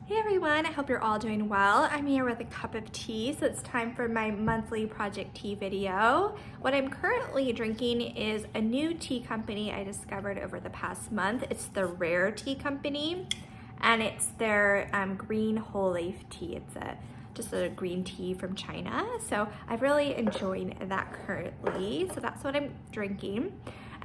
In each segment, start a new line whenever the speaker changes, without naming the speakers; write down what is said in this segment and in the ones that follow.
Hey everyone, I hope you're all doing well. I'm here with a cup of tea, so it's time for my monthly project tea video. What I'm currently drinking is a new tea company I discovered over the past month. It's the Rare Tea Company, and it's their green whole leaf tea. It's just a green tea from China, so I've really enjoyed that currently. So that's what I'm drinking.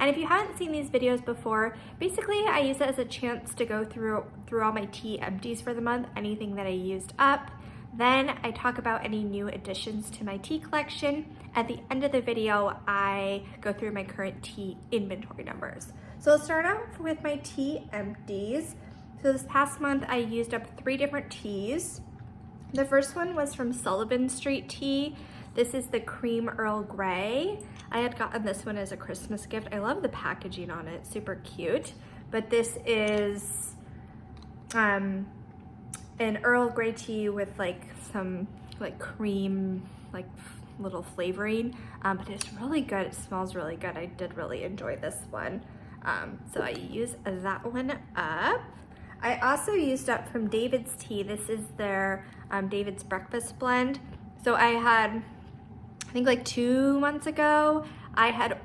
And if you haven't seen these videos before, basically I use it as a chance to go through all my tea empties for the month, anything that I used up. Then I talk about any new additions to my tea collection. At the end of the video, I go through my current tea inventory numbers. So I'll start off with my tea empties. So this past month, I used up 3 different teas. The first one was from Sullivan Street Tea. This is the Cream Earl Grey. I had gotten this one as a Christmas gift. I love the packaging on it, super cute. But this is an Earl Grey tea with like some like cream, like little flavoring, but it's really good. It smells really good. I did really enjoy this one. So I use that one up. I also used up from David's Tea. This is their David's Breakfast Blend. So I think like 2 months ago, I had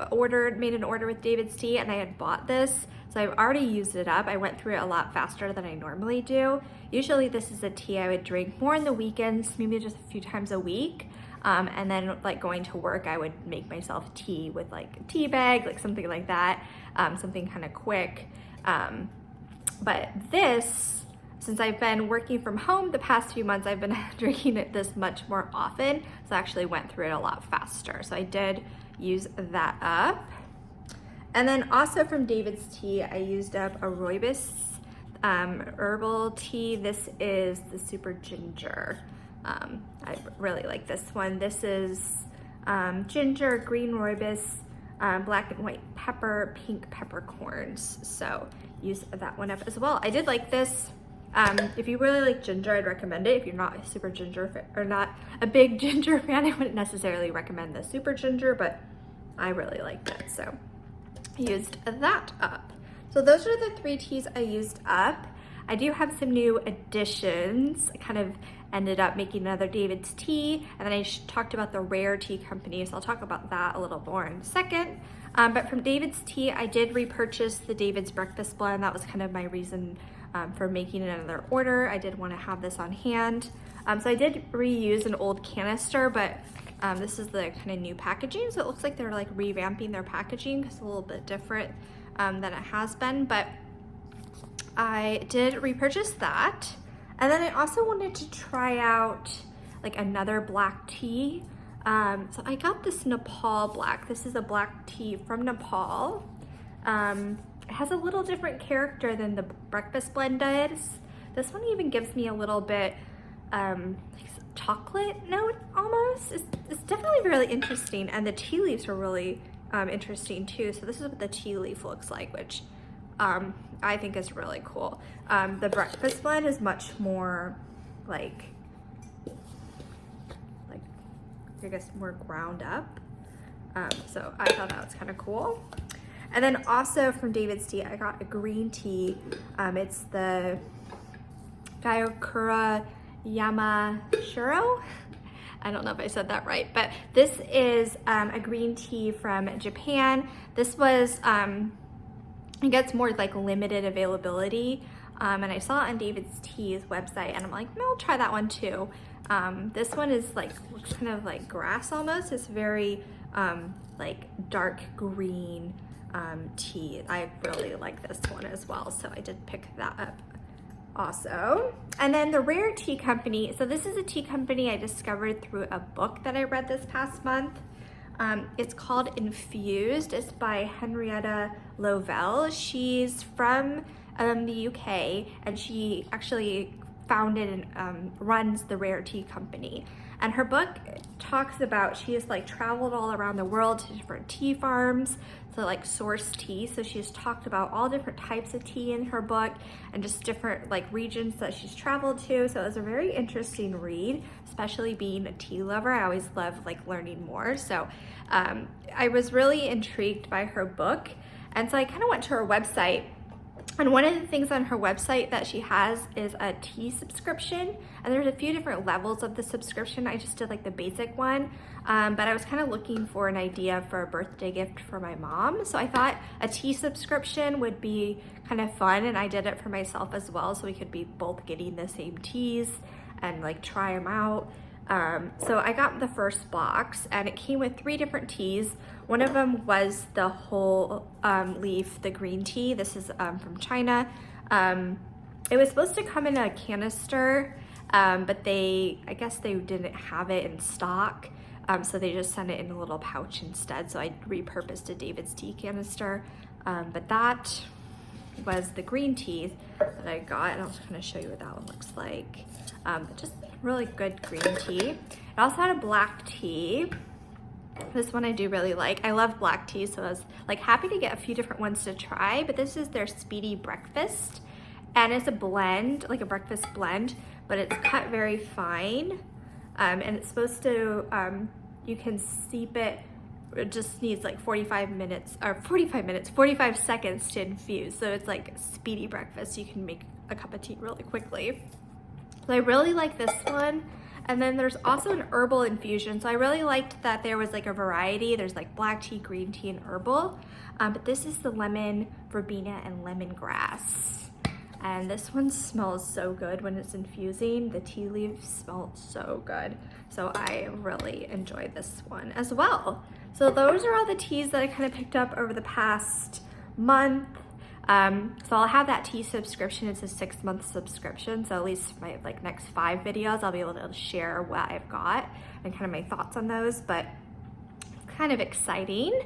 made an order with David's Tea, and I had bought this. So I've already used it up. I went through it a lot faster than I normally do. Usually this is a tea I would drink more in the weekends, maybe just a few times a week. And then like going to work, I would make myself tea with like a tea bag, like something like that, something kind of quick. But this, since I've been working from home the past few months, I've been drinking it this much more often. So I actually went through it a lot faster. So I did use that up. And then also from David's Tea, I used up a Rooibos Herbal tea. This is the Super Ginger. I really like this one. This is ginger, green Rooibos, black and white pepper, pink peppercorns. So use that one up as well. I did like this. If you really like ginger, I'd recommend it. If you're not a super ginger or not a big ginger fan, I wouldn't necessarily recommend the super ginger, but I really liked it, so I used that up. So those are the 3 teas I used up. I do have some new additions. I kind of ended up making another David's Tea, and then I talked about the Rare Tea Company, so I'll talk about that a little more in a second. But from David's Tea, I did repurchase the David's Breakfast Blend. That was kind of my reason for making another order. I did want to have this on hand. So I did reuse an old canister, but this is the kind of new packaging. So it looks like they're like revamping their packaging. It's a little bit different than it has been, but I did repurchase that. And then I also wanted to try out like another black tea. So I got this Nepal black. This is a black tea from Nepal. It has a little different character than the breakfast blend does. This one even gives me a little bit like chocolate note almost. It's definitely really interesting, and the tea leaves are really interesting too. So this is what the tea leaf looks like, which I think is really cool. The breakfast blend is much more like I guess more ground up. So I thought that was kind of cool. And then also from David's Tea, I got a green tea. It's the Gyokuro Yamashiro. I don't know if I said that right, but this is a green tea from Japan. This was, it gets more like limited availability. And I saw it on David's Tea's website, and I'm like, no, I'll try that one too. This one is like, looks kind of like grass almost. It's very like dark green tea. I really like this one as well, so I did pick that up also. And then the Rare Tea Company, so this is a tea company I discovered through a book that I read this past month. It's called Infused. It's by Henrietta Lovell. She's from the UK, and she actually founded and runs the Rare Tea Company. And her book talks about, she has like traveled all around the world to different tea farms to like source tea. So she's talked about all different types of tea in her book and just different like regions that she's traveled to. So it was a very interesting read, especially being a tea lover. I always love like learning more. So I was really intrigued by her book. And so I kind of went to her website And one of the things on her website that she has is a tea subscription, and there's a few different levels of the subscription. I just did like the basic one, but I was kind of looking for an idea for a birthday gift for my mom. So I thought a tea subscription would be kind of fun, and I did it for myself as well, so we could be both getting the same teas and like try them out. So I got the first box, and it came with 3 different teas. One of them was the whole leaf, the green tea. This is from China. It was supposed to come in a canister, but I guess they didn't have it in stock. So they just sent it in a little pouch instead. So I repurposed a David's tea canister. But that was the green tea that I got, and I was going to show you what that one looks like. But just really good green tea. It also had a black tea. This one I do really like. I love black tea, so I was like happy to get a few different ones to try, but this is their Speedy breakfast, and it's a blend, like a breakfast blend, but it's cut very fine, and it's supposed to, you can steep it. It just needs like 45 seconds to infuse. So it's like speedy breakfast. You can make a cup of tea really quickly. So I really like this one. And then there's also an herbal infusion. So I really liked that there was like a variety. There's like black tea, green tea, and herbal. But this is the lemon, verbena, and lemongrass. And this one smells so good when it's infusing. The tea leaves smell so good. So I really enjoyed this one as well. So those are all the teas that I kind of picked up over the past month. So I'll have that tea subscription. It's a 6-month subscription. So at least my like next 5 videos, I'll be able to share what I've got and kind of my thoughts on those, but kind of exciting.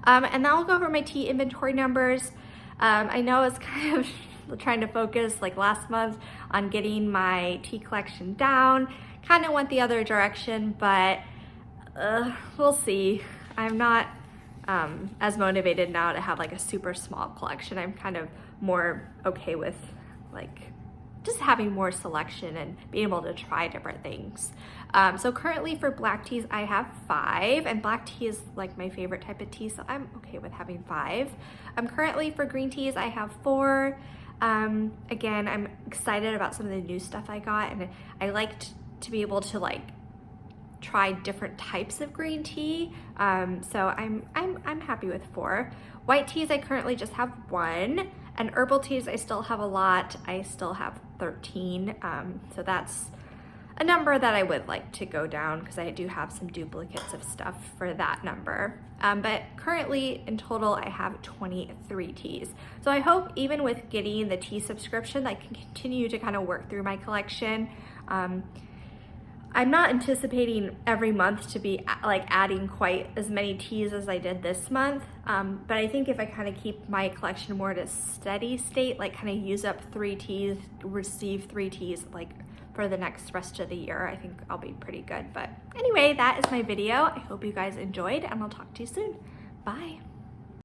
And now I'll go over my tea inventory numbers. I know it's kind of trying to focus like last month on getting my tea collection down. Kind of went the other direction, but we'll see. I'm not as motivated now to have like a super small collection. I'm kind of more okay with like just having more selection and being able to try different things. So currently for black teas, I have 5, and black tea is like my favorite type of tea, so I'm okay with having 5. Currently for green teas, I have 4. Again, I'm excited about some of the new stuff I got, and I liked to be able to like try different types of green tea. So I'm happy with 4. White teas, I currently just have 1, and herbal teas, I still have a lot. I still have 13. So that's a number that I would like to go down because I do have some duplicates of stuff for that number. But currently in total, I have 23 teas. So I hope even with getting the tea subscription, I can continue to kind of work through my collection. I'm not anticipating every month to be like adding quite as many teas as I did this month, but I think if I kind of keep my collection more at a steady state, like kind of use up 3 teas, receive 3 teas like for the next rest of the year, I think I'll be pretty good. But anyway, that is my video. I hope you guys enjoyed, and I'll talk to you soon. Bye.